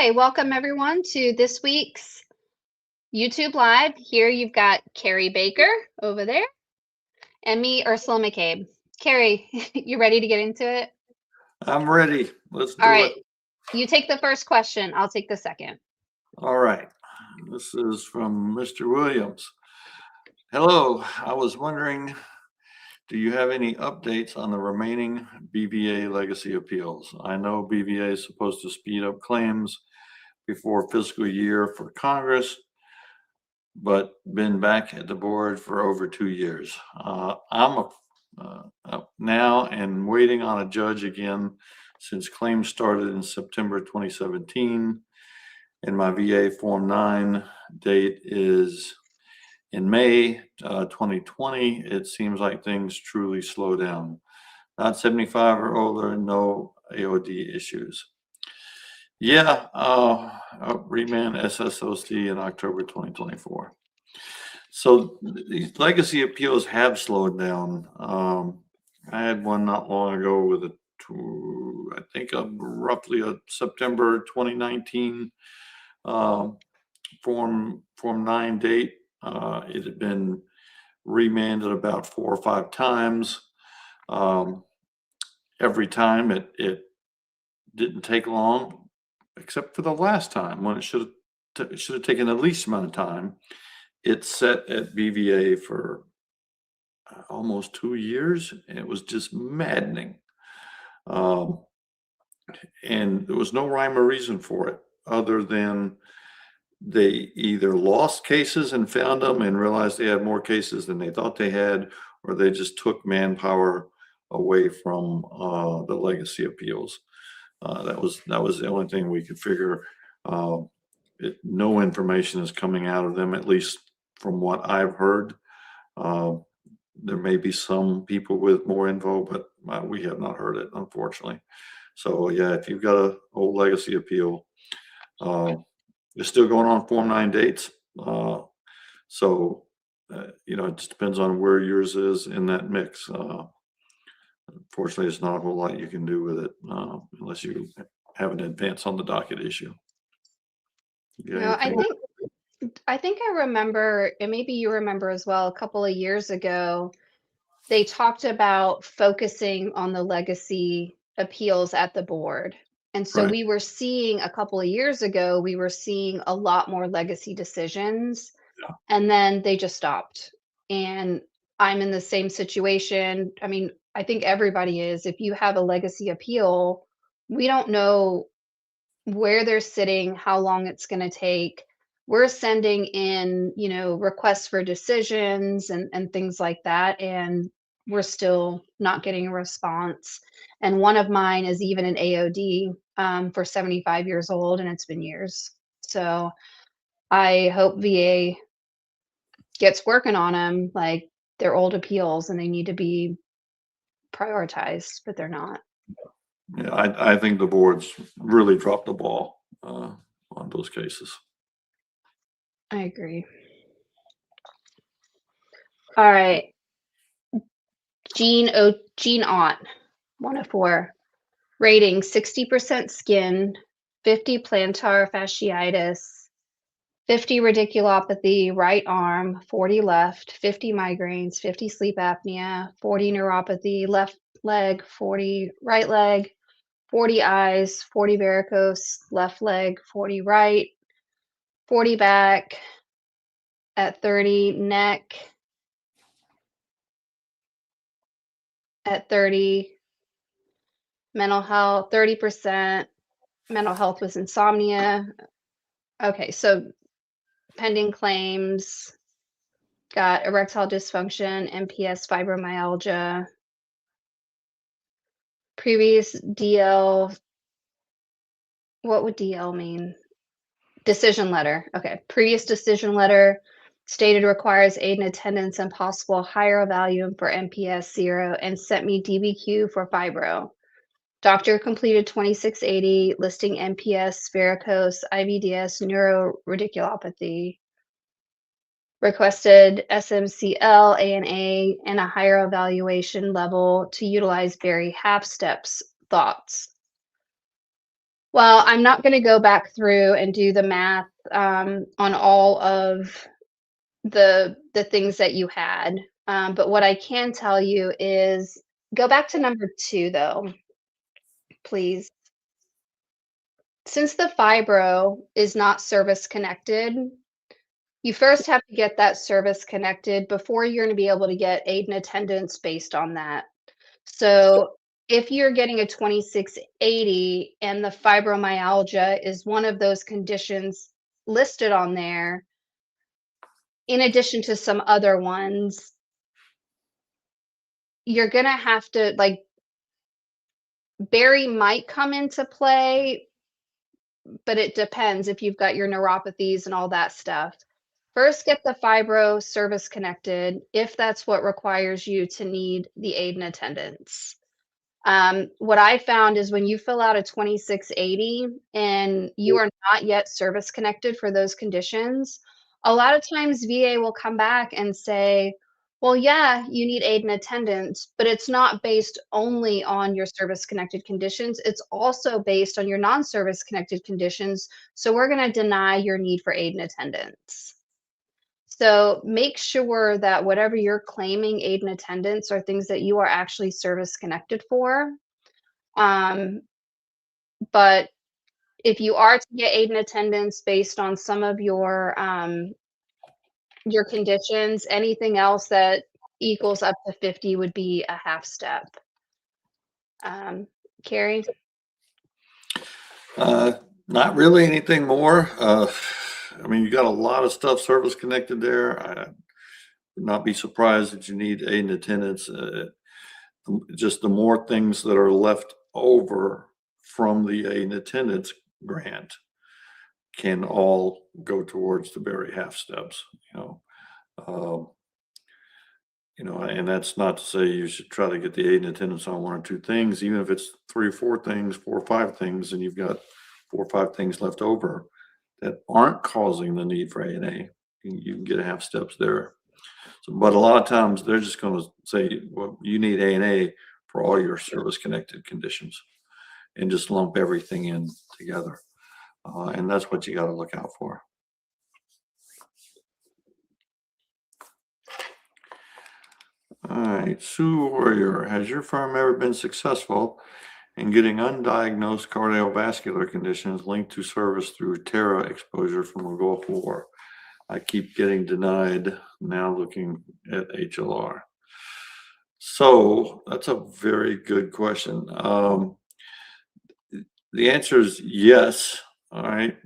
Okay, welcome everyone to this week's YouTube Live. Here you've got Kerry Baker over there and me, Ursula Mecabe. Kerry, you ready to get into it? I'm ready. Let's All do right, it. you take the first question. I'll take the second. All right. This is from Mr. Williams. Hello. I was wondering, do you have any updates on the remaining BVA legacy appeals? I know BVA is supposed to speed up claims before fiscal year for Congress, but been back at the board for over 2 years. I'm up now and waiting on a judge again since claims started in September 2017. And my VA Form 9 date is in May 2020. It seems like things truly slow down. Not 75 or older, no AOD issues. Yeah, remand SSOC in October 2024. So these legacy appeals have slowed down. I had one not long ago with I think roughly a September 2019 Form 9 date. It had been remanded about 4 or 5 times. Every time it didn't take long, except for the last time when it should have taken the least amount of time. It sat at BVA for almost 2 years, and it was just maddening. And there was no rhyme or reason for it other than they either lost cases and found them and realized they had more cases than they thought they had, or they just took manpower away from the legacy appeals. That was the only thing we could figure. No information is coming out of them, at least from what I've heard. There may be some people with more info, but we have not heard it, unfortunately. So yeah, if you've got an old legacy appeal, it's still going on Form 9 dates. So, it just depends on where yours is in that mix. Unfortunately, it's not a whole lot you can do with it unless you have an advance on the docket issue. No, I think I remember, and maybe you remember as well, a couple of years ago, they talked about focusing on the legacy appeals at the board. And so Right. we were seeing a couple of years ago, we were seeing a lot more legacy decisions, Yeah. and then they just stopped. And I'm in the same situation. I mean, I think everybody is. If you have a legacy appeal, we don't know where they're sitting, how long it's going to take. We're sending in, requests for decisions and things like that, and we're still not getting a response. And one of mine is even an AOD for 75 years old, and it's been years. So I hope VA gets working on them. Like, they're old appeals and they need to be prioritized, but they're not. Yeah, I think the board's really dropped the ball on those cases. I agree. All right. Gene Ott, 104. Rating 60% skin, 50 plantar fasciitis, 50 radiculopathy, right arm, 40 left, 50 migraines, 50 sleep apnea, 40 neuropathy, left leg, 40 right leg, 40 eyes, 40 varicose, left leg, 40 right, 40 back, at 30 neck, at 30 mental health, 30% mental health was insomnia. Okay, so pending claims, got erectile dysfunction, MPS, fibromyalgia, previous DL. What would DL mean? Decision letter. Okay, previous decision letter stated requires aid in attendance and possible higher value for MPS 0 and sent me DBQ for fibro. Doctor completed 2680, listing MPS, varicose, IVDS, neuroradiculopathy. Requested SMCL, ANA, and a higher evaluation level to utilize Barry half steps. Thoughts? Well, I'm not gonna go back through and do the math, on all of the things that you had, but what I can tell you is go back to number 2, though, please. Since the fibro is not service connected, you first have to get that service connected before you're gonna be able to get aid and attendance based on that. So, if you're getting a 2680 and the fibromyalgia is one of those conditions listed on there, in addition to some other ones, you're gonna have to like, Barry might come into play, but it depends if you've got your neuropathies and all that stuff. First, get the fibro service connected if that's what requires you to need the aid and attendance. What I found is when you fill out a 2680 and you are not yet service connected for those conditions, a lot of times VA will come back and say, well, yeah, you need aid and attendance, but it's not based only on your service connected conditions. It's also based on your non service connected conditions. So we're going to deny your need for aid and attendance. So make sure that whatever you're claiming aid and attendance are things that you are actually service connected for. um, but if you are to get aid and attendance based on some of your conditions, anything else that equals up to 50 would be a half step. Carrie? Not really anything more. I mean, you got a lot of stuff service connected there. I would not be surprised that you need aid and attendance. Just the more things that are left over from the aid and attendance grant can all go towards the very half steps, you know. Um, and that's not to say you should try to get the aid and attendance on one or two things, even if it's three or four things, 4 or 5 things, and you've got 4 or 5 things left over that aren't causing the need for A&A. You can get half steps there. So, but a lot of times they're just going to say, well, you need A&A for all your service connected conditions and just lump everything in together. And that's what you got to look out for. All right, Sue Warrior, has your firm ever been successful in getting undiagnosed cardiovascular conditions linked to service through Terra exposure from a Gulf War? I keep getting denied, now looking at HLR. So that's a very good question. The answer is yes. All right.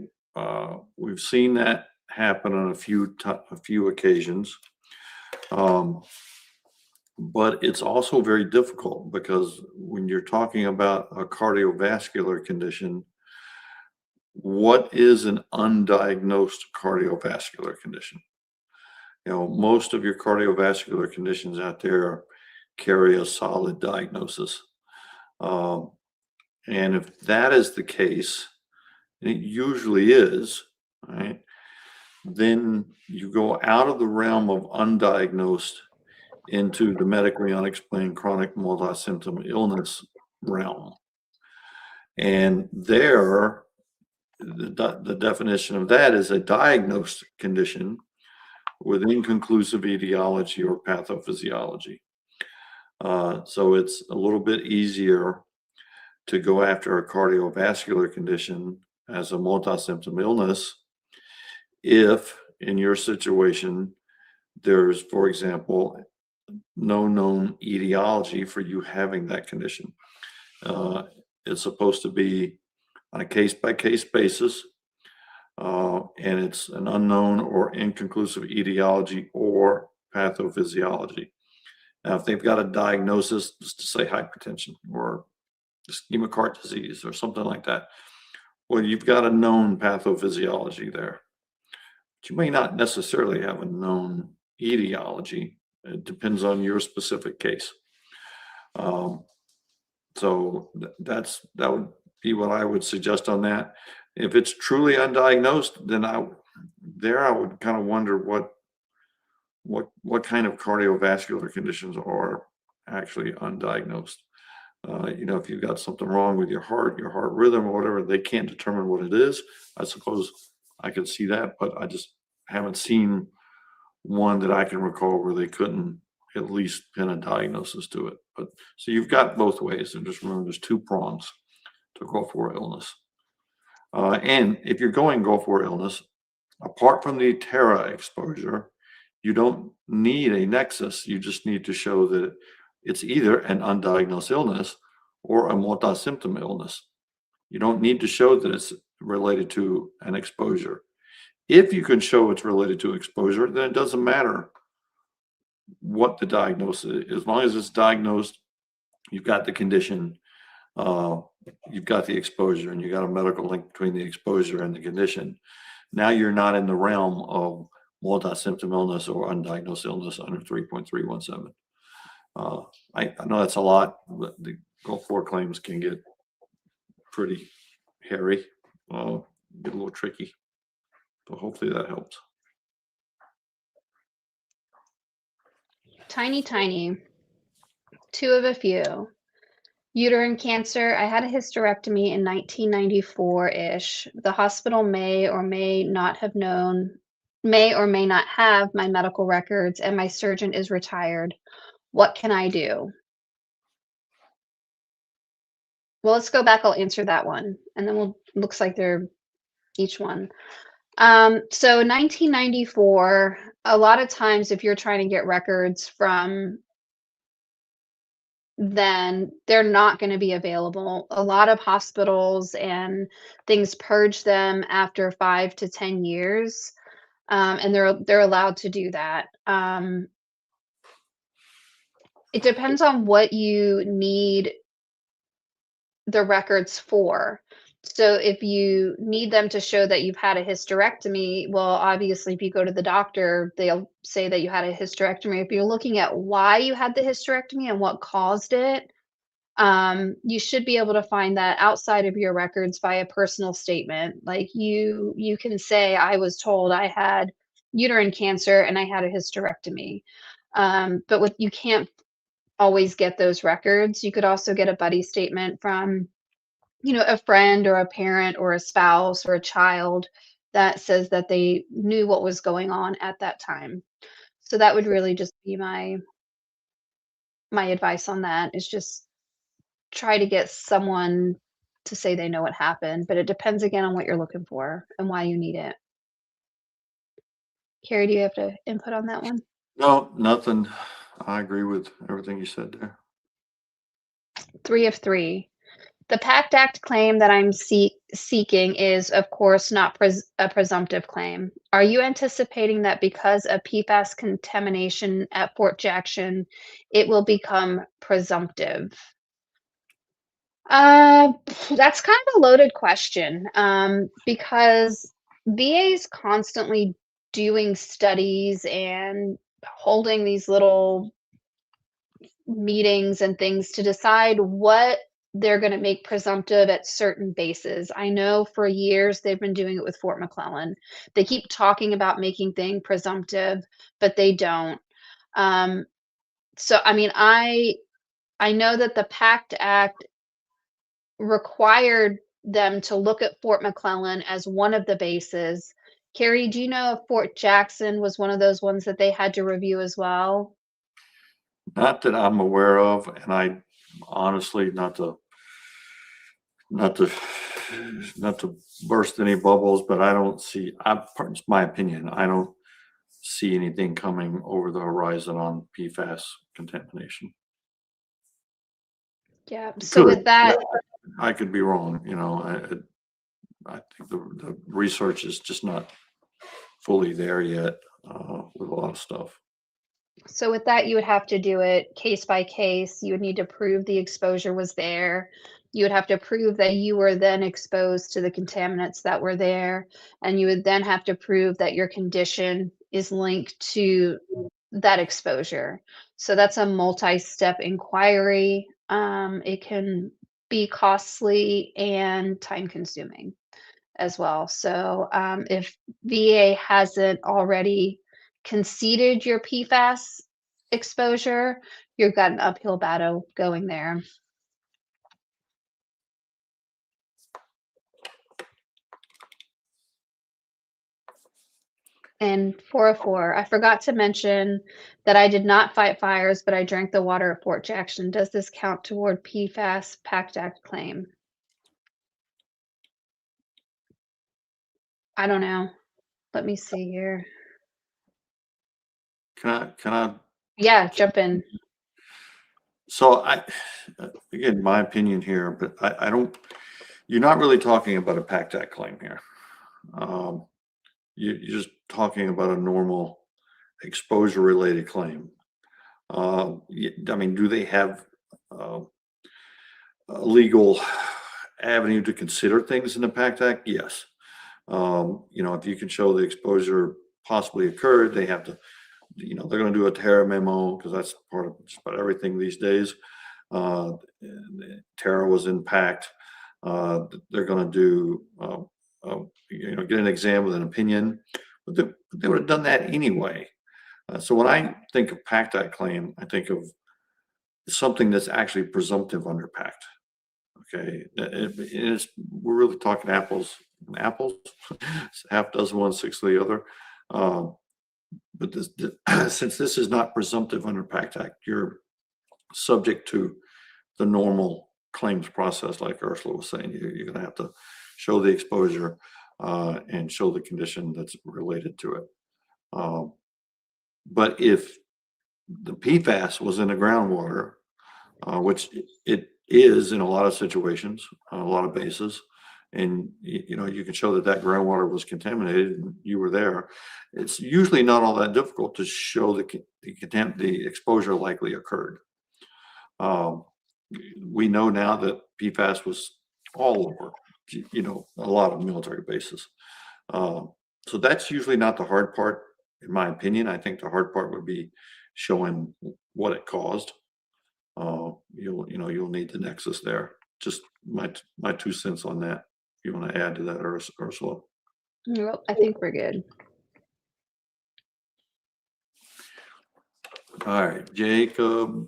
We've seen that happen on a few occasions. But it's also very difficult because when you're talking about a cardiovascular condition, what is an undiagnosed cardiovascular condition? Most of your cardiovascular conditions out there carry a solid diagnosis. And if that is the case, and it usually is, right, then you go out of the realm of undiagnosed into the medically unexplained chronic multi-symptom illness realm. And there, the definition of that is a diagnosed condition with inconclusive etiology or pathophysiology. So it's a little bit easier to go after a cardiovascular condition as a multi-symptom illness if, in your situation, there's, for example, no known etiology for you having that condition. It's supposed to be on a case-by-case basis, and it's an unknown or inconclusive etiology or pathophysiology. Now, if they've got a diagnosis, just to say hypertension or ischemic heart disease or something like that, well, you've got a known pathophysiology there. But you may not necessarily have a known etiology. It depends on your specific case. So that would be what I would suggest on that. If it's truly undiagnosed, then I would kind of wonder what kind of cardiovascular conditions are actually undiagnosed. If you've got something wrong with your heart rhythm or whatever, they can't determine what it is. I suppose I could see that, but I just haven't seen one that I can recall where they couldn't at least pin a diagnosis to it. But so you've got both ways, and just remember there's two prongs to Gulf War illness. And if you're going Gulf War illness, apart from the Terra exposure, you don't need a nexus. You just need to show that it's either an undiagnosed illness or a multi-symptom illness. You don't need to show that it's related to an exposure. If you can show it's related to exposure, then it doesn't matter what the diagnosis is. As long as it's diagnosed, you've got the condition, you've got the exposure, and you got a medical link between the exposure and the condition. Now you're not in the realm of multi-symptom illness or undiagnosed illness under 3.317. I know that's a lot, but the Gulf War claims can get pretty hairy, get a little tricky. But hopefully that helps. Tiny. Two of a few. Uterine cancer. I had a hysterectomy in 1994-ish. The hospital may or may not have my medical records, and my surgeon is retired. What can I do? Well, let's go back. I'll answer that one, and then looks like they're each one. So 1994, a lot of times if you're trying to get records from then, they're not going to be available. A lot of hospitals and things purge them after 5 to 10 years, and they're allowed to do that. It depends on what you need the records for. So if you need them to show that you've had a hysterectomy, well, obviously, if you go to the doctor, they'll say that you had a hysterectomy. If you're looking at why you had the hysterectomy and what caused it, you should be able to find that outside of your records by a personal statement. Like you can say, I was told I had uterine cancer and I had a hysterectomy. But you can't always get those records. You could also get a buddy statement from, a friend or a parent or a spouse or a child that says that they knew what was going on at that time. So that would really just be my advice on that, is just try to get someone to say they know what happened, but it depends again on what you're looking for and why you need it. Kerry, do you have to input on that one? No, nothing. I agree with everything you said there. 3 of 3. The PACT Act claim that I'm seeking is, of course, not a presumptive claim. Are you anticipating that because of PFAS contamination at Fort Jackson, it will become presumptive? That's kind of a loaded question, because VA is constantly doing studies and holding these little meetings and things to decide what they're going to make presumptive at certain bases. I know for years they've been doing it with Fort McClellan. They keep talking about making things presumptive, but they don't. So, I mean, I know that the PACT Act required them to look at Fort McClellan as one of the bases. Kerry, do you know if Fort Jackson was one of those ones that they had to review as well? Not that I'm aware of, and I honestly, not to not to burst any bubbles, but I don't see. It's my opinion. I don't see anything coming over the horizon on PFAS contamination. Yeah. So with that, I could be wrong. I think the research is just not fully there yet with a lot of stuff. So with that, you would have to do it case by case. You would need to prove the exposure was there. You would have to prove that you were then exposed to the contaminants that were there. And you would then have to prove that your condition is linked to that exposure. So that's a multi-step inquiry. It can be costly and time consuming as well. So if VA hasn't already conceded your PFAS exposure, you've got an uphill battle going there. And 404, I forgot to mention that I did not fight fires, but I drank the water at Fort Jackson. Does this count toward PFAS PACT Act claim? I don't know. Let me see here. Can I, Yeah, jump in. so again, my opinion here, but I don't, you're not really talking about a PACT Act claim here. You're just talking about a normal exposure related claim. I mean, do they have a legal avenue to consider things in the PACT Act? Yes. If you can show the exposure possibly occurred, they have to, they're going to do a Terra memo because that's part of just about everything these days. Terra was in PACT. They're going to do, get an exam with an opinion, but they would have done that anyway. So when I think of PACT Act claim, I think of something that's actually presumptive under PACT. Okay, we're really talking apples and apples. It's half dozen one, sixth of the other. But since this is not presumptive under PACT Act, you're subject to the normal claims process, like Ursula was saying. You're going to have to show the exposure and show the condition that's related to it. But if the PFAS was in the groundwater, which it is in a lot of situations, on a lot of bases, and you can show that groundwater was contaminated and you were there, it's usually not all that difficult to show the exposure likely occurred. We know now that PFAS was all over, a lot of military bases. So that's usually not the hard part, in my opinion. I think the hard part would be showing what it caused. You'll need the nexus there. Just my 2 cents on that. If you want to add to that, Ursula. Well, I think we're good. All right, Jacob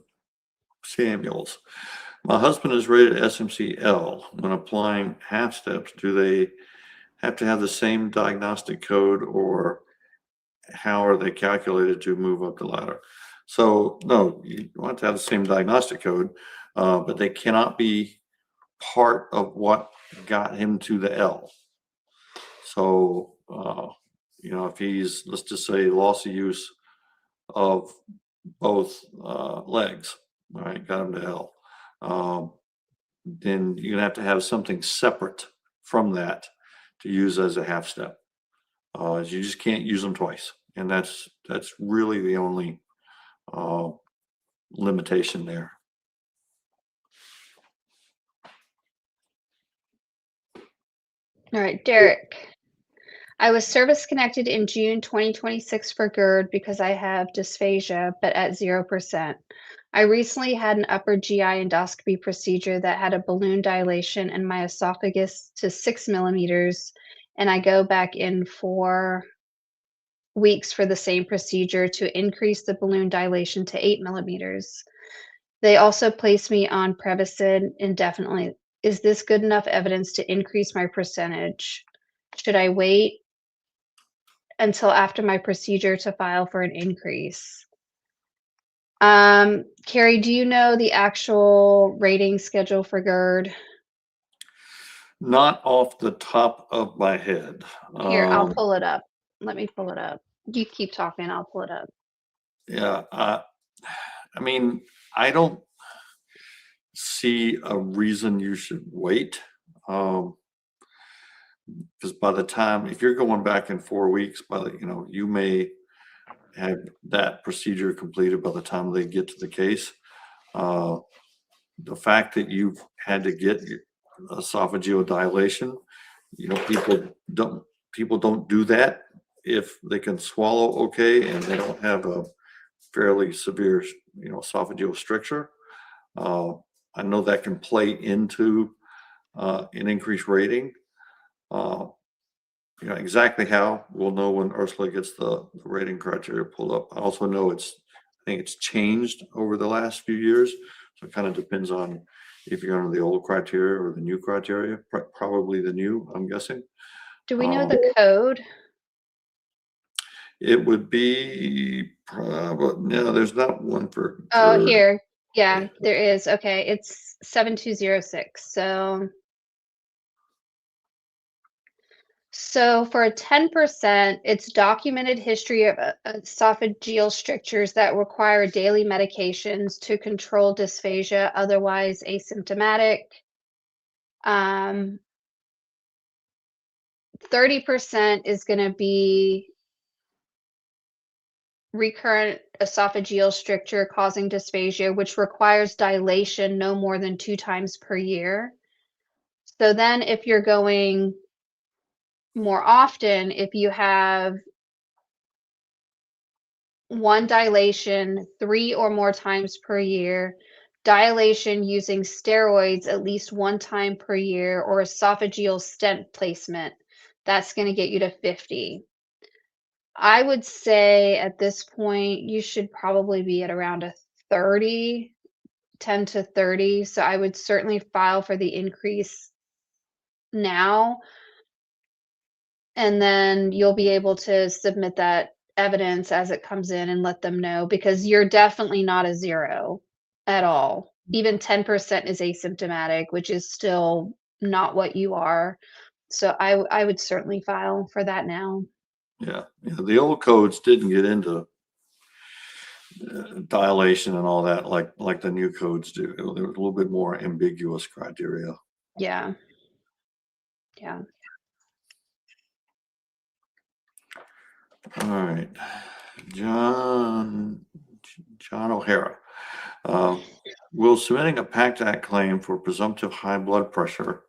Samuels. My husband is rated SMCL. When applying half steps, do they have to have the same diagnostic code, or how are they calculated to move up the ladder? So no, you want to have the same diagnostic code, but they cannot be part of what got him to the L. So, if he's, let's just say, loss of use of both legs, all right, got him to L, then you're gonna have to have something separate from that to use as a half step. You just can't use them twice, and that's really the only limitation there. All right, Derek. I was service connected in June 2026 for GERD because I have dysphagia, but at 0%. I recently had an upper GI endoscopy procedure that had a balloon dilation in my esophagus to 6 millimeters, and I go back in 4 weeks for the same procedure to increase the balloon dilation to 8 millimeters. They also placed me on Prevacid indefinitely. Is this good enough evidence to increase my percentage? Should I wait until after my procedure to file for an increase? Kerry, do you know the actual rating schedule for GERD? Not off the top of my head. Here, I'll pull it up. Let me pull it up. You keep talking, I'll pull it up. Yeah, I mean, I don't see a reason you should wait. Because by the time, if you're going back in 4 weeks, you may have that procedure completed by the time they get to the case. The fact that you've had to get esophageal dilation, people don't do that if they can swallow okay and they don't have a fairly severe, esophageal stricture. I know that can play into an increased rating. Exactly how, we'll know when Ursula gets the rating criteria pulled up. I also know I think it's changed over the last few years. So it kind of depends on if you're under the old criteria or the new criteria. Probably the new, I'm guessing. Do we know the code? It would be probably, no, there's not one for Oh, GERD. here. Yeah. Yeah, there is. Okay, it's 7206. So for a 10%, it's documented history of esophageal strictures that require daily medications to control dysphagia, otherwise asymptomatic. 30% is going to be recurrent esophageal stricture causing dysphagia, which requires dilation no more than 2 times per year. So then if you're going more often, if you have 1 dilation 3 or more times per year, dilation using steroids at least 1 time per year, or esophageal stent placement, that's gonna get you to 50. I would say at this point, you should probably be at around a 30, 10 to 30, so I would certainly file for the increase now, and then you'll be able to submit that evidence as it comes in and let them know, because you're definitely not a 0 at all. Even 10% is asymptomatic, which is still not what you are. So I would certainly file for that now. Yeah. The old codes didn't get into dilation and all that like the new codes do. There was a little bit more ambiguous criteria. Yeah. Yeah. All right. John O'Hara. Will submitting a PACT Act claim for presumptive high blood pressure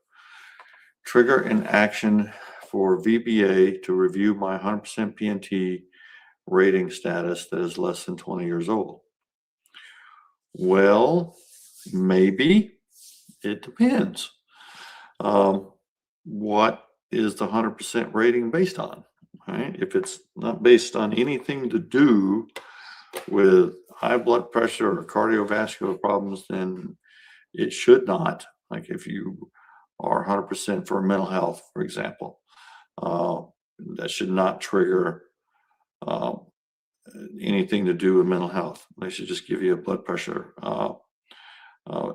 trigger an action for VBA to review my 100% PNT rating status that is less than 20 years old? Well, maybe. It depends. What is the 100% rating based on? Right? If it's not based on anything to do with high blood pressure or cardiovascular problems, then it should not. Like if you are 100% for mental health, for example, that should not trigger uh, anything to do with mental health. They should just give you a blood pressure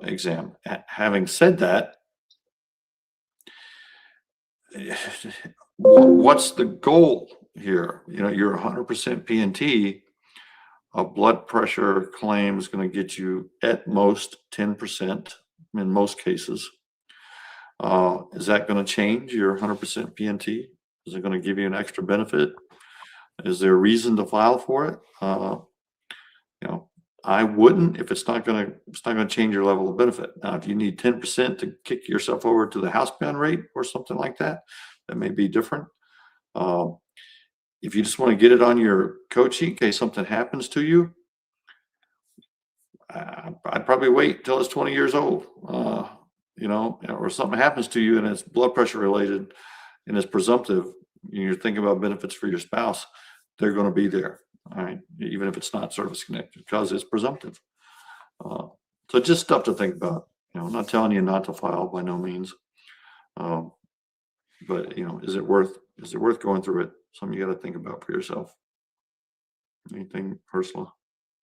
exam. Having said that, what's the goal here? You know, you're 100% PNT. A blood pressure claim is going to get you at most 10% in most cases. Is that going to change your 100% PNT? Is it going to give you an extra benefit? Is there a reason to file for it? You know, I wouldn't if it's not going to change your level of benefit. Now, if you need 10% to kick yourself over to the housebound rate or something like that, that may be different. If you just want to get it on your code sheet in case something happens to you, I'd probably wait till it's 20 years old, you know, or something happens to you and it's blood pressure related and it's presumptive. You're thinking about benefits for your spouse, they're going to be there. All right. Even if it's not service connected because it's presumptive. So just stuff to think about. You know, I'm not telling you not to file by no means. But you know, is it worth going through it? Something you got to think about for yourself. Anything personal?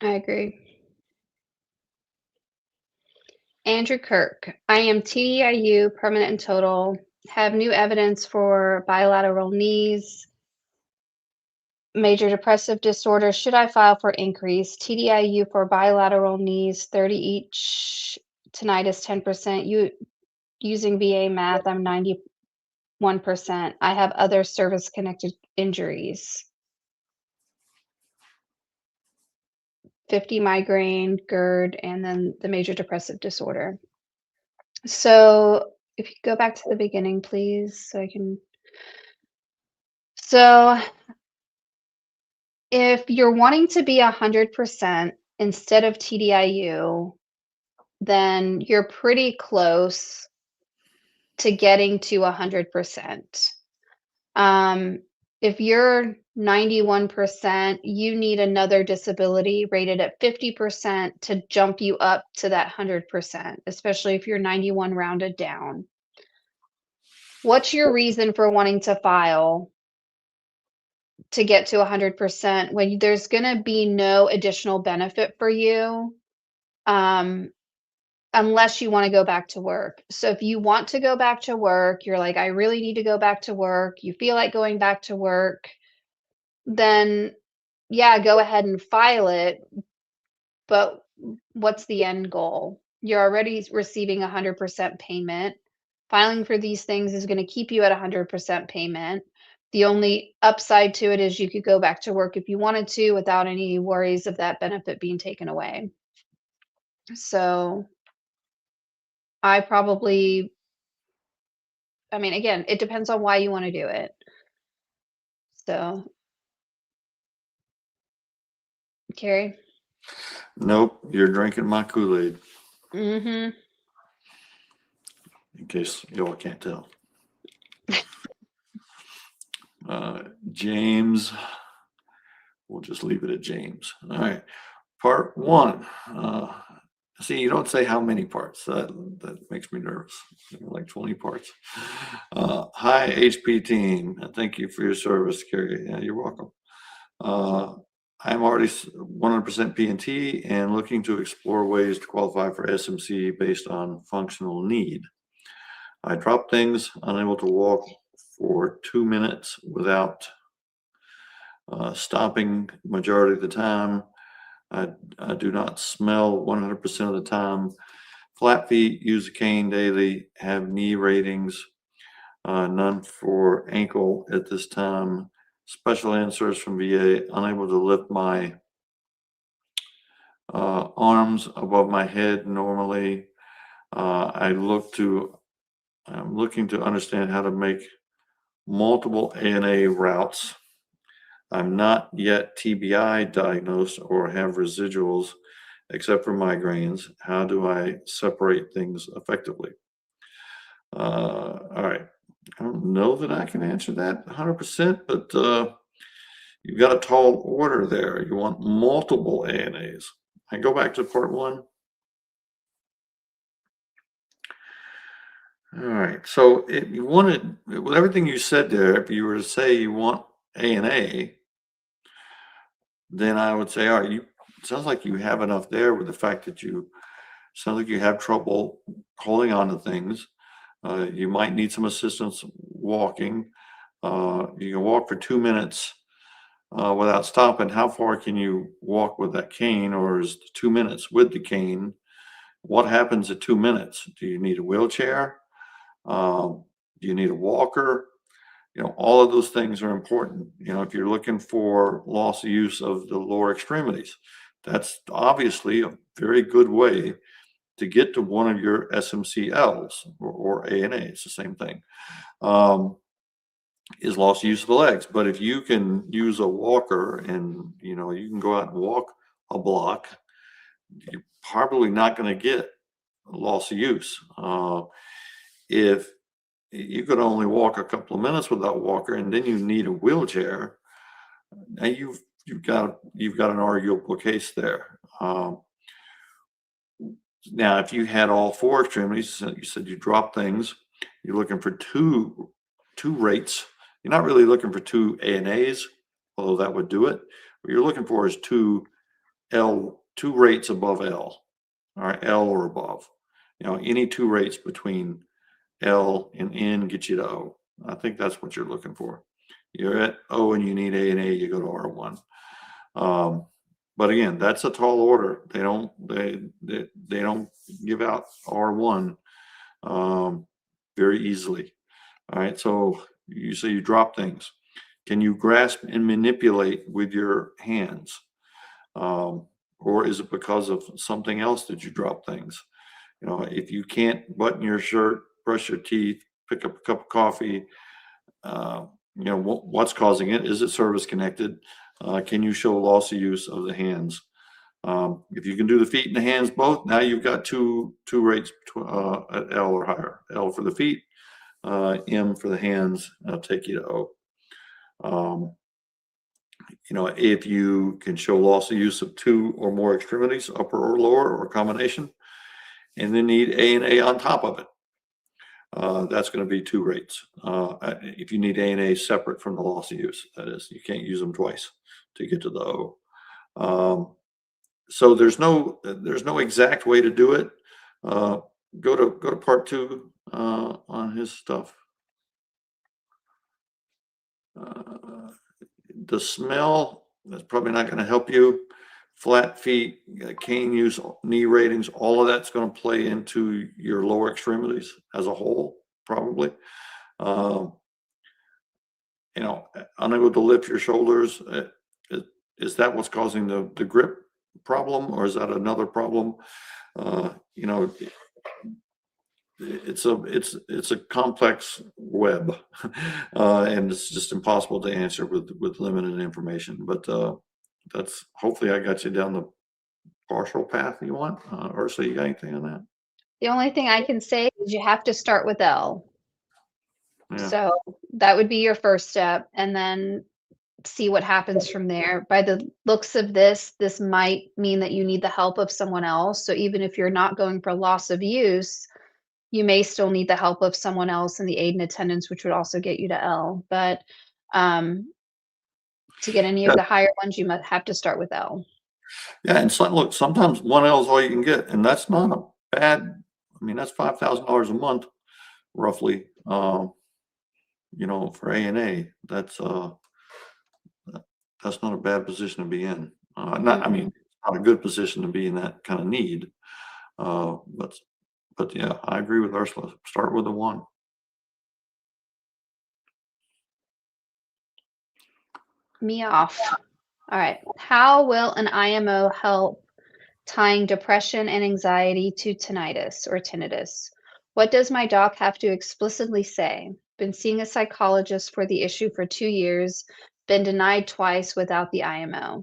I agree. Andrew Kirk. I am TDIU, permanent and total. Have new evidence for bilateral knees. Major depressive disorder. Should I file for increase? TDIU for bilateral knees, 30 each. Tinnitus, 10%. Using VA math, I'm 91%. I have other service-connected injuries. 50 migraine, GERD, and then the major depressive disorder. So if you go back to the beginning, please, so I can. So if you're wanting to be 100% instead of TDIU, then you're pretty close to getting to 100%. If you're 91%, you need another disability rated at 50% to jump you up to that 100%, especially if you're 91 rounded down. What's your reason for wanting to file? to get to 100% when there's gonna be no additional benefit for you, um, unless you wanna go back to work. So if you want to go back to work, you're like, "I really need to go back to work," you feel like going back to work, then, yeah, go ahead and file it, but what's the end goal? You're already receiving 100% payment. Filing for these things is gonna keep you at 100% payment. The only upside to it is you could go back to work if you wanted to without any worries of that benefit being taken away. So, I probably I mean, again, it depends on why you wanna do it. So, Carrie? Nope, you're drinking my Kool-Aid, Mhm. in case y'all can't tell. James, we'll just leave it at James. All right, part one. See, you don't say how many parts. That makes me nervous. Like 20 parts. Hi, HP team. And thank you for your service, Kerry. Yeah, you're welcome. I'm already 100% P&T and looking to explore ways to qualify for SMC based on functional need. I drop things, unable to walk for 2 minutes without stopping majority of the time. I do not smell 100% of the time. Flat feet, use a cane daily, have knee ratings, none for ankle at this time. Special inserts from VA, unable to lift my arms above my head normally. I'm looking to understand how to make multiple ANA routes. I'm not yet TBI diagnosed or have residuals except for migraines. How do I separate things effectively? All right. I don't know that I can answer that 100%, but you've got a tall order there. You want multiple ANAs. I go back to part one. All right. So if you wanted, with everything you said there, if you were to say you want ANA, then I would say, all right, it sounds like you have enough there with the fact that sounds like you have trouble holding on to things. You might need some assistance walking. You can walk for 2 minutes without stopping. How far can you walk with that cane, or is 2 minutes with the cane? What happens at 2 minutes? Do you need a wheelchair? Do you need a walker? All of those things are important. If you're looking for loss of use of the lower extremities, that's obviously a very good way to get to one of your SMCLs or ANA. It's the same thing. Is loss of use of the legs. But if you can use a walker and you can go out and walk a block, you're probably not going to get loss of use. If you could only walk a couple of minutes without a walker and then you need a wheelchair, now you've got an arguable case there. Now, if you had all four extremities, you said you drop things, you're looking for two rates. You're not really looking for two ANAs, although that would do it. What you're looking for is two rates above L, all right, L or above. Any two rates between L and N get you to O. I think that's what you're looking for. You're at O and you need ANA, you go to R1. But again, that's a tall order. They don't give out R1 very easily. All right, so you say you drop things. Can you grasp and manipulate with your hands? Or is it because of something else that you drop things? If you can't button your shirt, brush your teeth, pick up a cup of coffee, what's causing it? Is it service connected? Can you show loss of use of the hands? If you can do the feet and the hands both, now you've got two rates at L or higher. L for the feet, M for the hands. I'll take you to O. If you can show loss of use of two or more extremities, upper or lower or a combination, and then need ANA on top of it. that's going to be 2 rates. If you need A&A separate from the loss of use, that is, you can't use them twice to get to the O. So there's no exact way to do it. Go to part 2 on his stuff. The smell, that's probably not going to help you. Flat feet, cane use, knee ratings, all of that's going to play into your lower extremities as a whole, probably. You know, unable to lift your shoulders. Is that what's causing the grip problem, or is that another problem? You know, it's a complex web, and it's just impossible to answer with limited information. But that's, hopefully I got you down the partial path you want. Ursula, you got anything on that? The only thing I can say is you have to start with L. Yeah. So that would be your first step, and then see what happens from there. By the looks of this might mean that you need the help of someone else. So even if you're not going for loss of use, you may still need the help of someone else in the aid and attendance, which would also get you to L. But to get any of Yeah. the higher ones, you might have to start with L. Yeah, and look, sometimes 1 L is all you can get, and that's not a bad. I mean, that's $5,000 a month, roughly. You know, for A&A, that's not a bad position to be in. Not, I mean, not a good position to be in that kind of need. But yeah, I agree with Ursula. Start with the 1. Me off. All right. How will an IMO help tying depression and anxiety to tinnitus or tinnitus? What does my doc have to explicitly say? Been seeing a psychologist for the issue for 2 years, been denied twice without the IMO.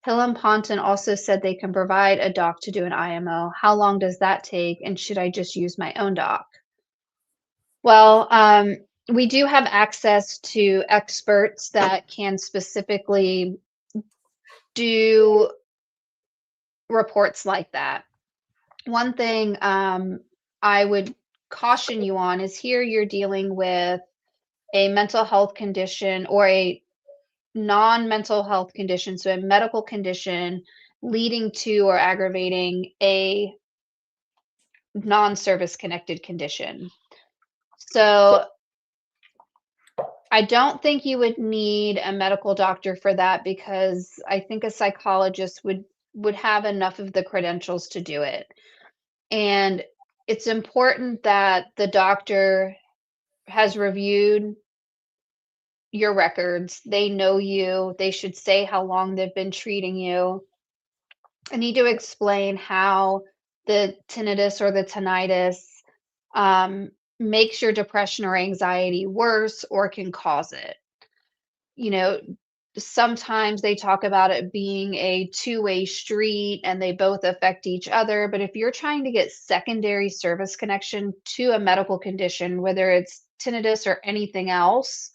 Hill and Ponton also said they can provide a doc to do an IMO. How long does that take, and should I just use my own doc? Well, we do have access to experts that can specifically do reports like that. One thing I would caution you on is here you're dealing with a mental health condition or a non-mental health condition, so a medical condition leading to or aggravating a non-service connected condition. So I don't think you would need a medical doctor for that, because I think a psychologist would have enough of the credentials to do it. And it's important that the doctor has reviewed your records. They know you. They should say how long they've been treating you. I need to explain how the tinnitus or the tinnitus makes your depression or anxiety worse or can cause it. You know, sometimes they talk about it being a two-way street and they both affect each other. But if you're trying to get secondary service connection to a medical condition, whether it's tinnitus or anything else,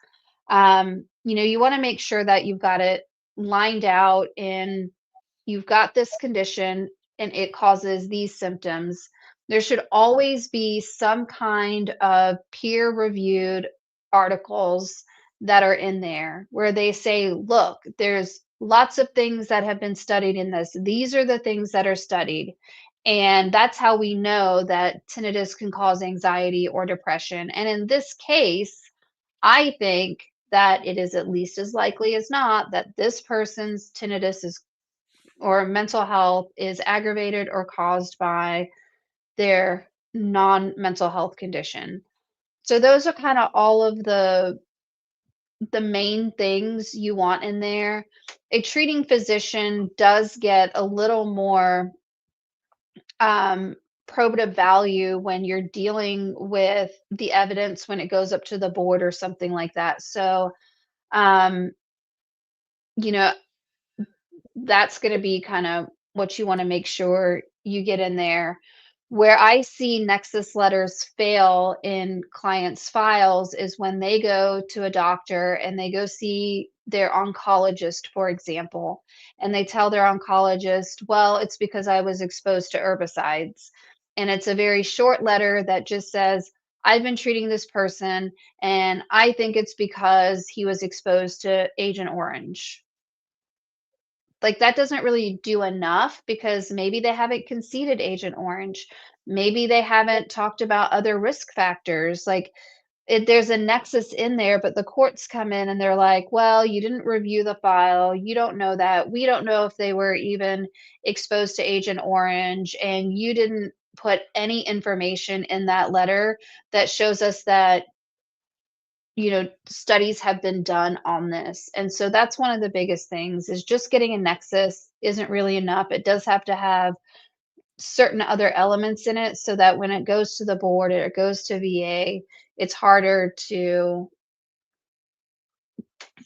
you know, you want to make sure that you've got it lined out in you've got this condition and it causes these symptoms. There should always be some kind of peer reviewed articles that are in there where they say, look, there's lots of things that have been studied in this. These are the things that are studied. And that's how we know that tinnitus can cause anxiety or depression. And in this case, I think that it is at least as likely as not that this person's tinnitus is or mental health is aggravated or caused by their non-mental health condition. So those are kind of all of the main things you want in there. A treating physician does get a little more probative value when you're dealing with the evidence when it goes up to the board or something like that. So, um, you know, that's going to be kind of what you want to make sure you get in there. Where I see nexus letters fail in clients' files is when they go to a doctor and they go see their oncologist, for example, and they tell their oncologist, well, it's because I was exposed to herbicides. And it's a very short letter that just says, I've been treating this person, and I think it's because he was exposed to Agent Orange. Like, that doesn't really do enough because maybe they haven't conceded Agent Orange. Maybe they haven't talked about other risk factors. Like, there's a nexus in there, but the courts come in and they're like, well, you didn't review the file. You don't know that. We don't know if they were even exposed to Agent Orange. And you didn't put any information in that letter that shows us that, studies have been done on this. And so that's one of the biggest things is just getting a nexus isn't really enough. It does have to have certain other elements in it so that when it goes to the board or it goes to VA, it's harder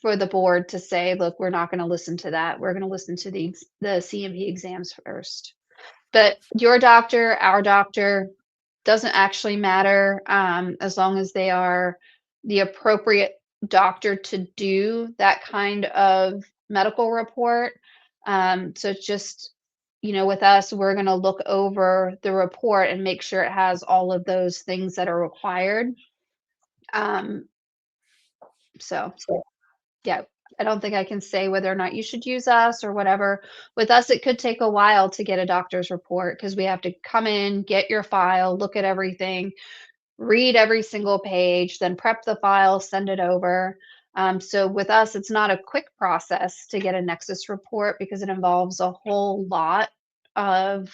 for the board to say, look, we're not going to listen to that. We're going to listen to the CMP exams first. But your doctor, our doctor, doesn't actually matter, as long as they are the appropriate doctor to do that kind of medical report. So it's just, with us, we're going to look over the report and make sure it has all of those things that are required. Um, so yeah, I don't think I can say whether or not you should use us or whatever. With us, it could take a while to get a doctor's report because we have to come in, get your file, look at everything, read every single page, then prep the file, send it over. So with us, it's not a quick process to get a Nexus report because it involves a whole lot of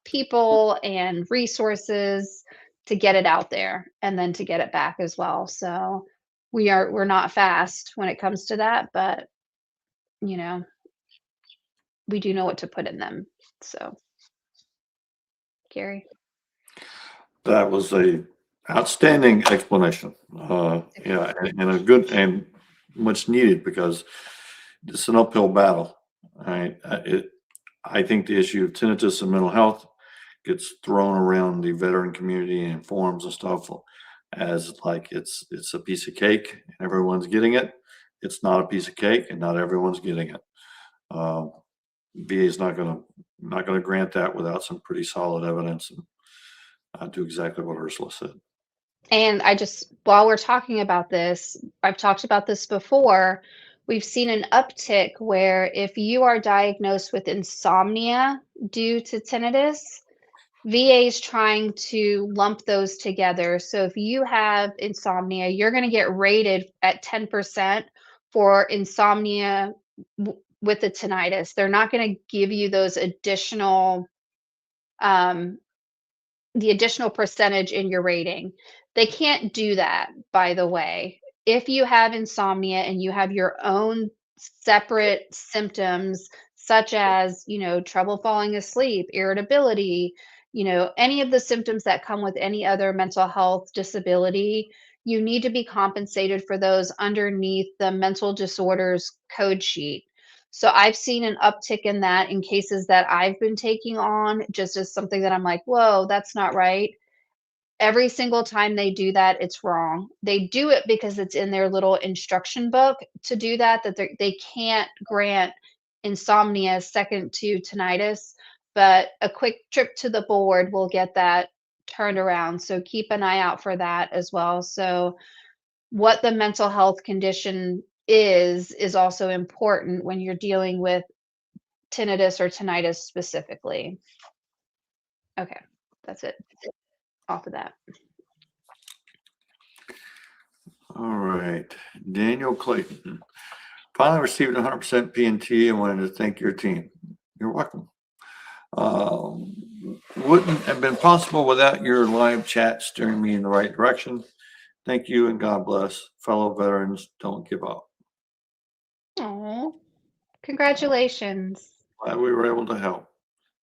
people and resources to get it out there and then to get it back as well. So we're not fast when it comes to that, but you know, we do know what to put in them. So, Gary. That was a outstanding explanation. Yeah, and a good and much needed because it's an uphill battle. Right? I think the issue of tinnitus and mental health gets thrown around the veteran community and forums and stuff as like it's a piece of cake and everyone's getting it. It's not a piece of cake and not everyone's getting it. Uh, VA is not gonna grant that without some pretty solid evidence and do exactly what Ursula said. And while we're talking about this, I've talked about this before. We've seen an uptick where if you are diagnosed with insomnia due to tinnitus, VA is trying to lump those together. So if you have insomnia, you're going to get rated at 10% for insomnia with the tinnitus. They're not going to give you those um, the additional percentage in your rating. They can't do that, by the way. If you have insomnia and you have your own separate symptoms, such as, trouble falling asleep, irritability, any of the symptoms that come with any other mental health disability, you need to be compensated for those underneath the mental disorders code sheet. So I've seen an uptick in that in cases that I've been taking on, just as something that I'm like, "Whoa, that's not right." Every single time they do that, it's wrong. They do it because it's in their little instruction book to do that, they can't grant insomnia second to tinnitus, but a quick trip to the board will get that turned around, so keep an eye out for that as well. So what the mental health condition is also important when you're dealing with tinnitus or tinnitus specifically. Okay, that's it. Off of that. All right, Daniel Clayton. Finally received 100% PNT and wanted to thank your team. You're welcome. Wouldn't have been possible without your live chat steering me in the right direction. Thank you and God bless. Fellow veterans, don't give up. Oh, congratulations. Glad we were able to help.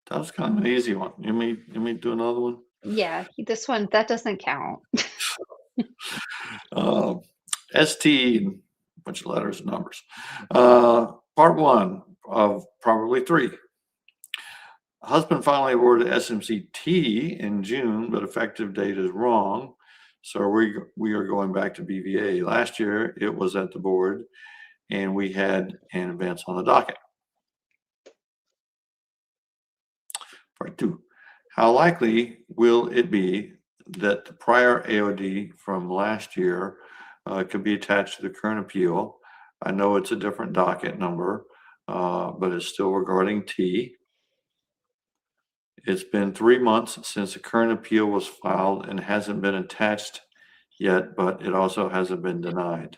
That was kind of an easy one. You may do another one? Yeah, this one, that doesn't count. ST, a bunch of letters and numbers. Part one of probably three. Husband finally awarded SMCT in June, but effective date is wrong. So we are going back to BVA. Last year, it was at the board, and we had an advance on the docket. Part two. How likely will it be that the prior AOD from last year could be attached to the current appeal. I know it's a different docket number, but it's still regarding T. It's been 3 months since the current appeal was filed and hasn't been attached yet, but it also hasn't been denied.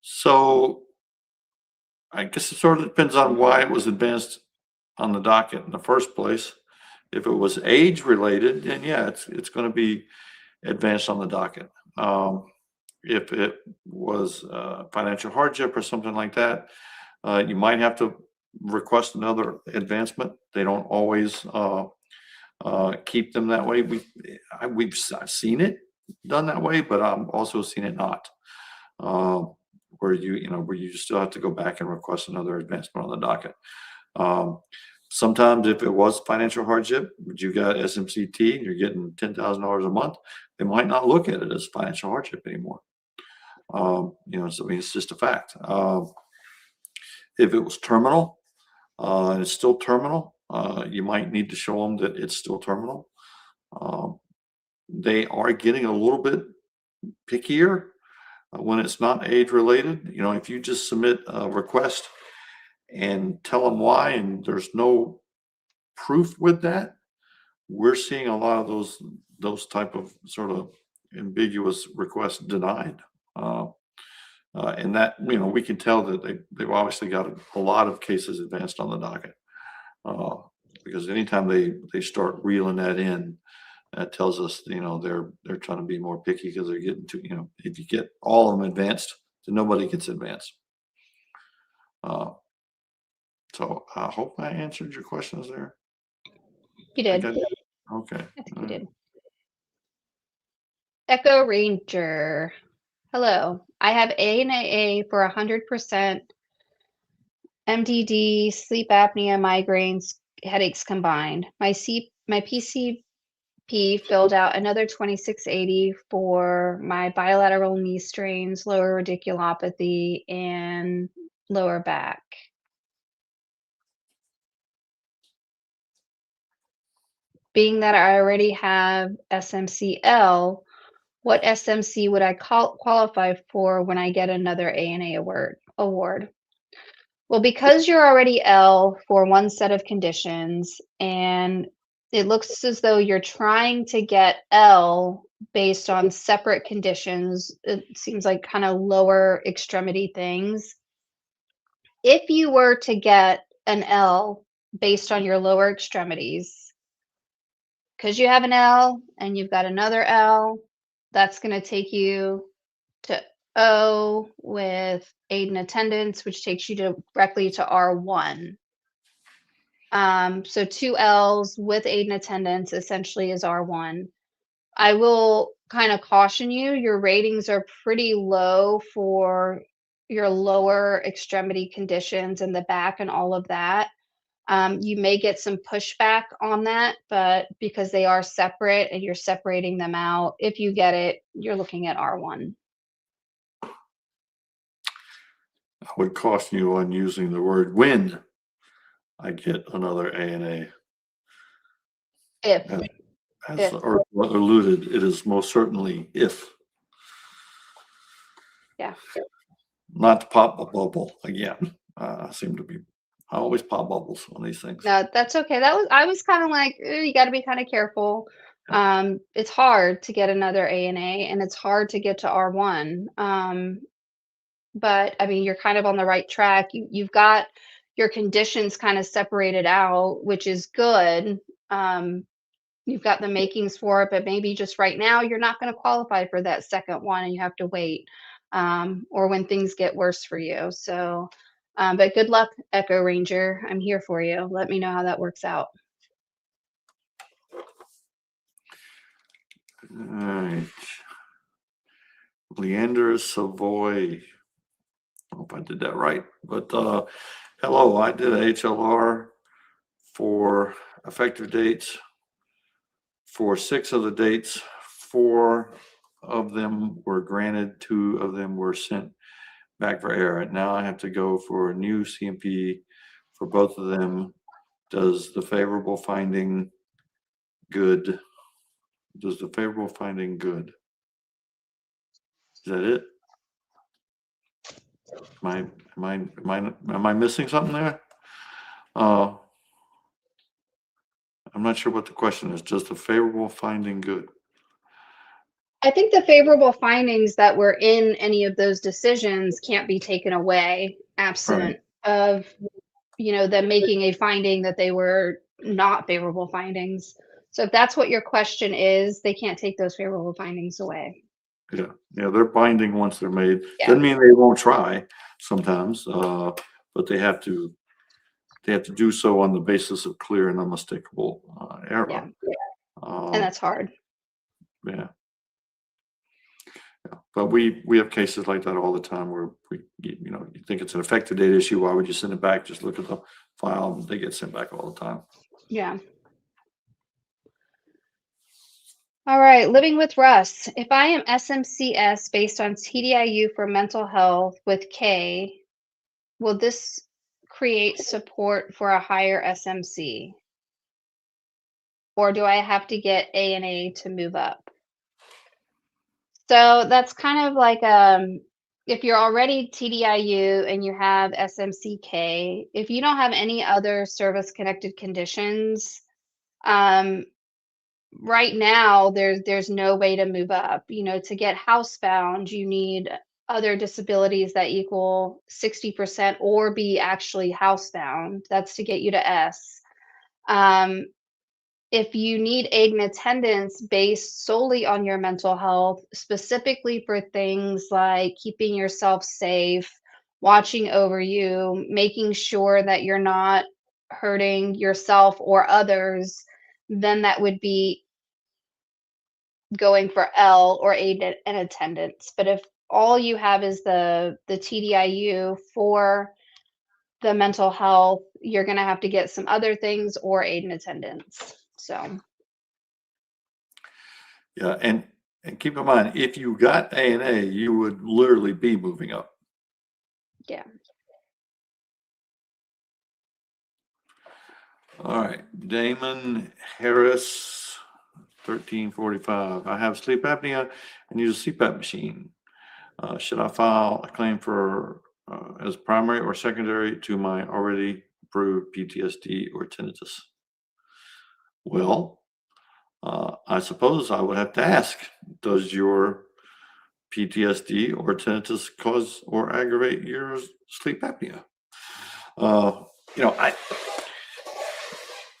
So I guess it sort of depends on why it was advanced on the docket in the first place. If it was age related, then yeah, it's going to be advanced on the docket. If it was financial hardship or something like that, you might have to request another advancement. They don't always keep them that way. I've seen it done that way, but I've also seen it not, where you still have to go back and request another advancement on the docket. Sometimes if it was financial hardship, but you got SMCT and you're getting $10,000 a month, they might not look at it as financial hardship anymore. So I mean, it's just a fact. If it was terminal, and it's still terminal, you might need to show them that it's still terminal. They are getting a little bit pickier when it's not age related. If you just submit a request and tell them why, and there's no proof with that, we're seeing a lot of those type of sort of ambiguous requests denied. And that, we can tell that they've obviously got a lot of cases advanced on the docket, because anytime they start reeling that in, that tells us, they're trying to be more picky because they're getting to, if you get all of them advanced, then nobody gets advanced. So I hope I answered your questions there. You did. Okay. I think you did. Echo Ranger. Hello. I have ANA for 100% MDD, sleep apnea, migraines, headaches combined. My PCP filled out another 2680 for my bilateral knee strains, lower radiculopathy, and lower back. Being that I already have SMCL, what SMC would I qualify for when I get another ANA award? Well, because you're already L for one set of conditions, and it looks as though you're trying to get L based on separate conditions, it seems like kind of lower extremity things. If you were to get an L based on your lower extremities, because you have an L and you've got another L, that's going to take you to O with aid and attendance, which takes you directly to R1. So 2 L's with aid and attendance essentially is R1. I will kind of caution you, your ratings are pretty low for your lower extremity conditions in the back and all of that. You may get some pushback on that, but because they are separate and you're separating them out, if you get it, you're looking at R1. I would caution you on using the word when I get another ANA. If Ursula alluded, it is most certainly if. Yeah. Not to pop a bubble again. I always pop bubbles on these things. No, that's okay. I was kind of like, you got to be kind of careful. It's hard to get another ANA and it's hard to get to R1. But I mean, you're kind of on the right track. You've got your conditions kind of separated out, which is good. You've got the makings for it, but maybe just right now you're not going to qualify for that second one and you have to wait, or when things get worse for you. So, but good luck, Echo Ranger. I'm here for you. Let me know how that works out. All right. Leander Savoy. I hope I did that right. But hello, I did a HLR for effective dates. For 6 of the dates, 4 of them were granted, 2 of them were sent back for error. Now I have to go for a new CMP for both of them. Does the favorable finding good Does the favorable finding good? Is that it? Am I missing something there? I'm not sure what the question is. Does the favorable finding good? I think the favorable findings that were in any of those decisions can't be taken away absent of, them making a finding that they were not favorable findings. So if that's what your question is, they can't take those favorable findings away. Yeah, they're binding once they're made. Yeah. Doesn't mean they won't try sometimes, but they have to do so on the basis of clear and unmistakable error. Yeah. And that's hard. Yeah. But we have cases like that all the time where you think it's an effective date issue. Why would you send it back? Just look at the file. They get sent back all the time. Yeah. All right, living with Russ. If I am SMCS based on TDIU for mental health with K, will this create support for a higher SMC? Or do I have to get A&A to move up? So that's kind of like if you're already TDIU and you have SMCK, if you don't have any other service-connected conditions, right now there's no way to move up. To get housebound, you need other disabilities that equal 60% or be actually housebound. That's to get you to S. If you need aid and attendance based solely on your mental health, specifically for things like keeping yourself safe, watching over you, making sure that you're not hurting yourself or others, then that would be going for L or aid and attendance. But if all you have is the TDIU for the mental health, you're going to have to get some other things or aid and attendance. So Yeah, and keep in mind, if you got A&A, you would literally be moving up. yeah. All right, Damon Harris, 1345. I have sleep apnea and use a CPAP machine. Should I file a claim for as primary or secondary to my already approved PTSD or tinnitus? Well, I suppose I would have to ask, does your PTSD or tinnitus cause or aggravate your sleep apnea?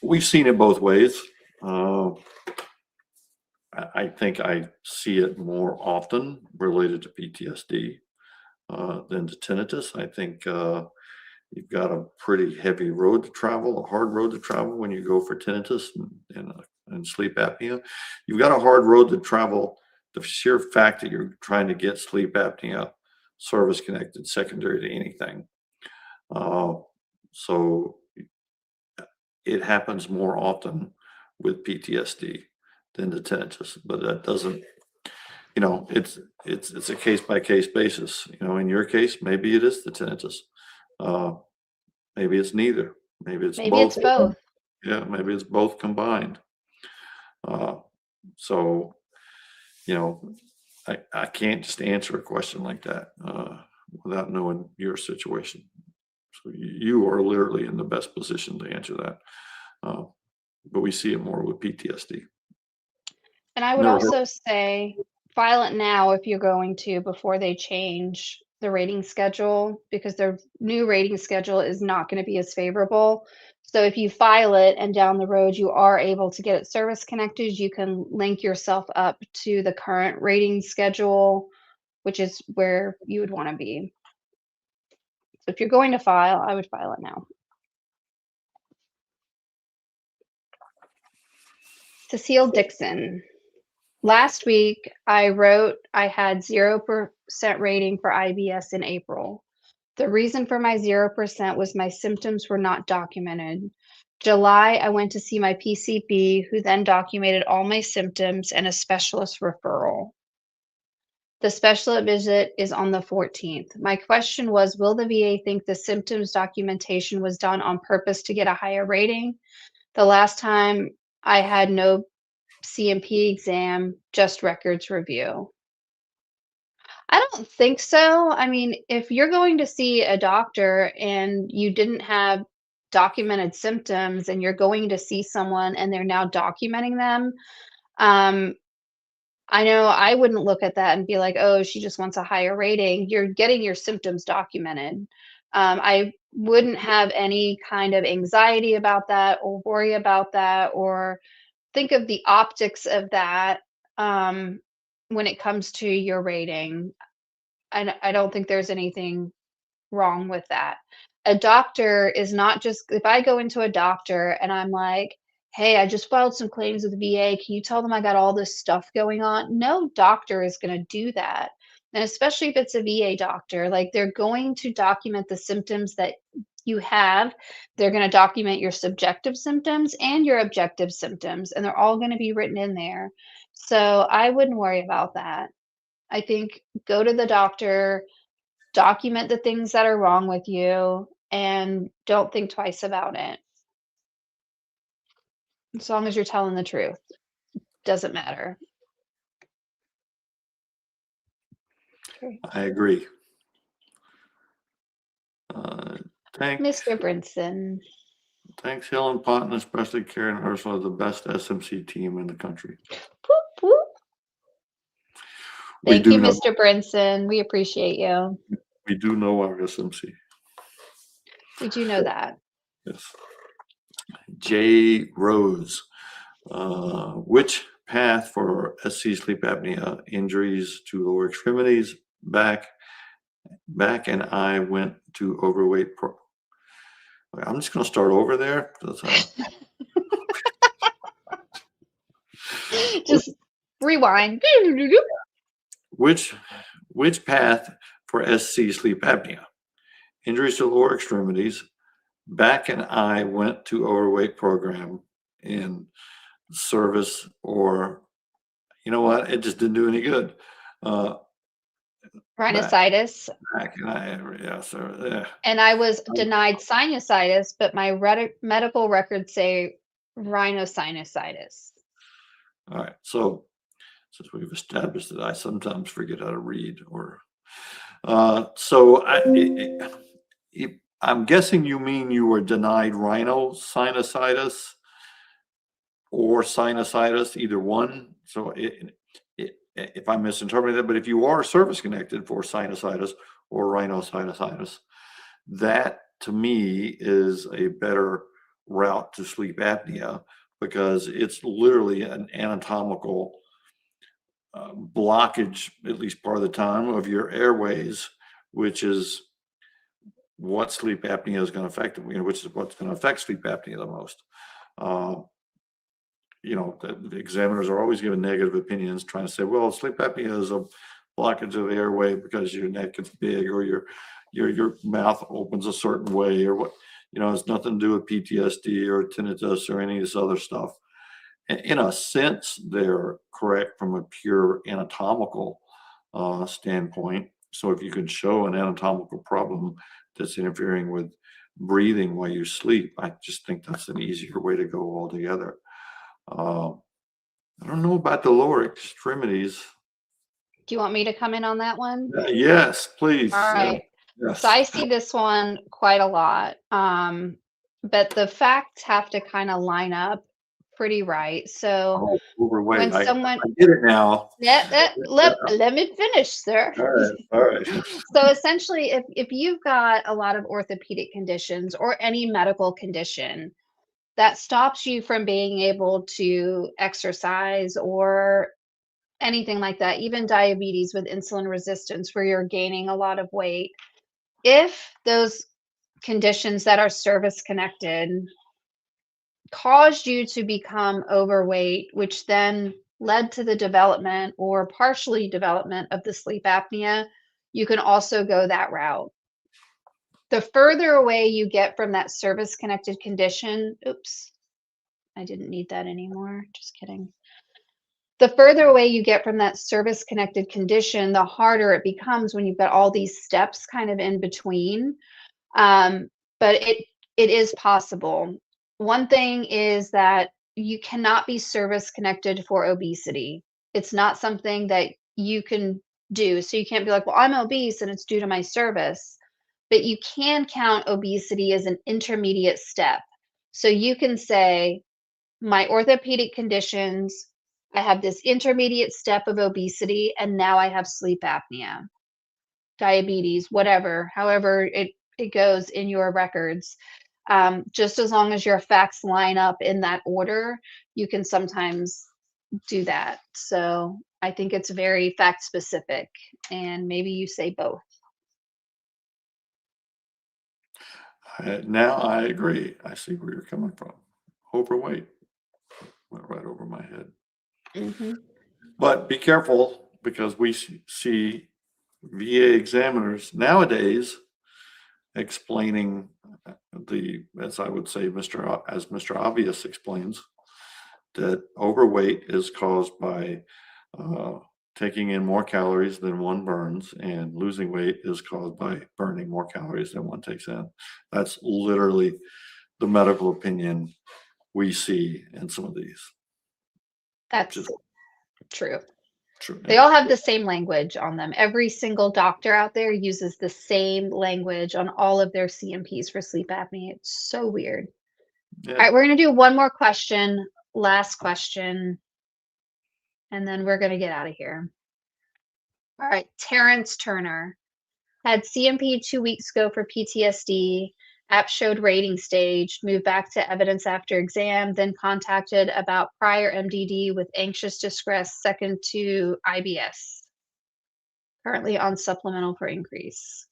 We've seen it both ways. I think I see it more often related to PTSD than to tinnitus. I think you've got a pretty heavy road to travel, a hard road to travel when you go for tinnitus and sleep apnea. You've got a hard road to travel. The sheer fact that you're trying to get sleep apnea service connected secondary to anything. So it happens more often with PTSD than the tinnitus, but that doesn't, it's a case by case basis. In your case, maybe it is the tinnitus. Maybe it's neither. Maybe it's both. Yeah, maybe it's both combined. So, I can't just answer a question like that without knowing your situation. So you are literally in the best position to answer that. But we see it more with PTSD. And I would also say file it now if you're going to before they change the rating schedule, because their new rating schedule is not going to be as favorable. So if you file it and down the road you are able to get it service connected, you can link yourself up to the current rating schedule, which is where you would want to be. So if you're going to file, I would file it now. Cecile Dixon. Last week, I wrote I had 0% rating for IBS in April. The reason for my 0% was my symptoms were not documented. July, I went to see my PCP, who then documented all my symptoms and a specialist referral. The specialist visit is on the 14th. My question was, will the VA think the symptoms documentation was done on purpose to get a higher rating? The last time I had no C&P exam, just records review? I don't think so. I mean, if you're going to see a doctor and you didn't have documented symptoms and you're going to see someone and they're now documenting them, um, I know I wouldn't look at that and be like, "Oh, she just wants a higher rating." You're getting your symptoms documented. I wouldn't have any kind of anxiety about that or worry about that or think of the optics of that, when it comes to your rating. I don't think there's anything wrong with that. A doctor is not just if I go into a doctor and I'm like, "Hey, I just filed some claims with the VA. Can you tell them I got all this stuff going on?" No doctor is gonna do that. And especially if it's a VA doctor, like, they're going to document the symptoms that you have. They're gonna document your subjective symptoms and your objective symptoms, and they're all gonna be written in there. So, I wouldn't worry about that. I think go to the doctor, document the things that are wrong with you, and don't think twice about it. As long as you're telling the truth, doesn't matter. Okay. I agree. Uh, thank, Mr. Brinson, thanks Helen Ponton, especially Kerry and Ursula, the best SMC team in the country. whoop, whoop. We Thank do you, know, Mr. Brinson. We appreciate you. we do know our SMC. We do know that. Yes. J. Rose, which path for SC sleep apnea injuries to lower extremities, back and I went to overweight I'm just going to start over there. Just rewind. Which path for SC sleep apnea? Injuries to lower extremities, back and I went to overweight program in service, or you know what? It just didn't do any good. Rhinosinusitis. Back and I, yeah, so yeah. And I was denied sinusitis, but my medical records say rhinosinusitis. All right. So since we've established that I sometimes forget how to read, or so I'm guessing you mean you were denied rhinosinusitis or sinusitis, either one. So if I'm misinterpreting that, but if you are service connected for sinusitis or rhinosinusitis, that to me is a better route to sleep apnea, because it's literally an anatomical blockage, at least part of the time, of your airways, which is what sleep apnea is going to affect, which is what's going to affect sleep apnea the most. The examiners are always giving negative opinions, trying to say, well, sleep apnea is a blockage of the airway because your neck is big, or your mouth opens a certain way, or what, it's nothing to do with PTSD or tinnitus or any of this other stuff. In a sense, they're correct from a pure anatomical standpoint. So if you can show an anatomical problem that's interfering with breathing while you sleep, I just think that's an easier way to go altogether. I don't know about the lower extremities. Do you want me to come in on that one? Yes, please. All right. Yes. So I see this one quite a lot. But the facts have to kind of line up pretty right. So Overweight. when someone I get it now. let me finish, sir. All right. So essentially, if you've got a lot of orthopedic conditions or any medical condition that stops you from being able to exercise or anything like that, even diabetes with insulin resistance where you're gaining a lot of weight, if those conditions that are service connected caused you to become overweight, which then led to the development or partially development of the sleep apnea, you can also go that route. The further away you get from that service connected condition, oops, I didn't need that anymore. Just kidding. The further away you get from that service connected condition, the harder it becomes when you've got all these steps kind of in between. But it is possible. One thing is that you cannot be service connected for obesity. It's not something that you can do. So you can't be like, well, I'm obese and it's due to my service. But you can count obesity as an intermediate step. So you can say, my orthopedic conditions, I have this intermediate step of obesity, and now I have sleep apnea, diabetes, whatever, however it goes in your records. Just as long as your facts line up in that order, you can sometimes do that. So I think it's very fact specific, and maybe you say both. Now I agree. I see where you're coming from. Overweight went right over my head. Mm-hmm. But be careful, because we see VA examiners nowadays explaining as I would say, as Mr. Obvious explains, that overweight is caused by taking in more calories than one burns, and losing weight is caused by burning more calories than one takes in. That's literally the medical opinion we see in some of these. That's true. True. They all have the same language on them. Every single doctor out there uses the same language on all of their CMPs for sleep apnea. It's so weird. Yeah. All right, we're going to do one more question, last question, and then we're going to get out of here. All right, Terrence Turner had CMP 2 weeks ago for PTSD. App showed rating stage, moved back to evidence after exam, then contacted about prior MDD with anxious distress second to IBS. Currently on supplemental for increase.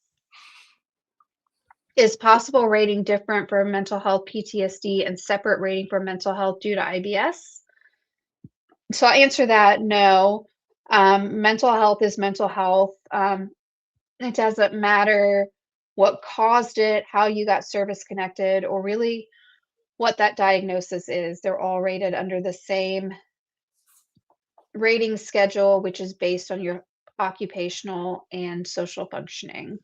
Is possible rating different for mental health PTSD and separate rating for mental health due to IBS? So I'll answer that, no. Mental health is mental health. It doesn't matter what caused it, how you got service connected, or really what that diagnosis is. They're all rated under the same rating schedule, which is based on your occupational and social functioning.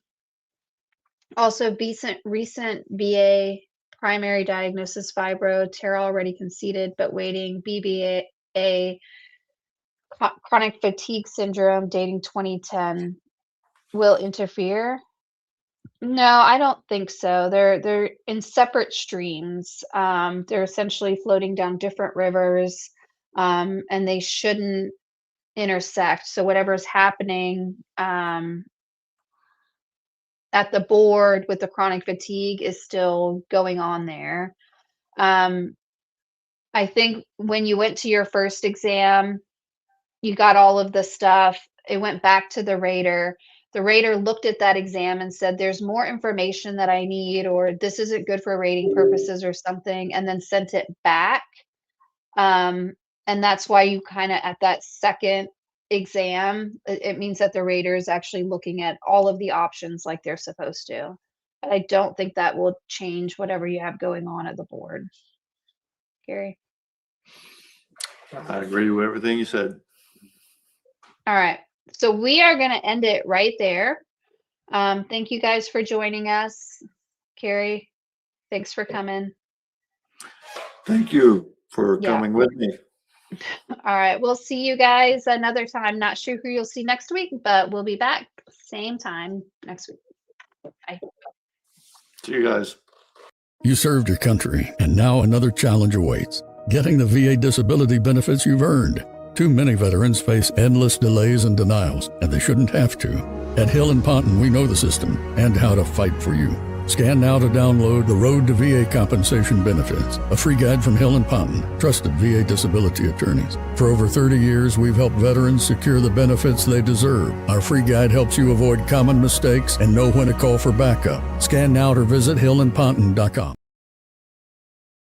Also, recent VA primary diagnosis fibro, Tara already conceded, but waiting BBA chronic fatigue syndrome dating 2010 will interfere. No, I don't think so. They're in separate streams. They're essentially floating down different rivers, and they shouldn't intersect. So whatever's happening at the board with the chronic fatigue is still going on there. I think when you went to your first exam, you got all of the stuff. It went back to the rater. The rater looked at that exam and said, there's more information that I need, or this isn't good for rating purposes or something, and then sent it back. And that's why you kind of, at that second exam, it means that the rater is actually looking at all of the options like they're supposed to. But I don't think that will change whatever you have going on at the board. Kerry? I agree with everything you said. All right. So we are going to end it right there. Thank you guys for joining us. Kerry, thanks for coming. Thank you for coming with me. All right. We'll see you guys another time. Not sure who you'll see next week, but we'll be back same time next week. Bye. See you guys. You served your country, and now another challenge awaits. Getting the VA disability benefits you've earned. Too many veterans face endless delays and denials, and they shouldn't have to. At Hill and Ponton, we know the system and how to fight for you. Scan now to download The Road to VA Compensation Benefits, a free guide from Hill and Ponton, trusted VA disability attorneys. For over 30 years, we've helped veterans secure the benefits they deserve. Our free guide helps you avoid common mistakes and know when to call for backup. Scan now or visit hillandponton.com.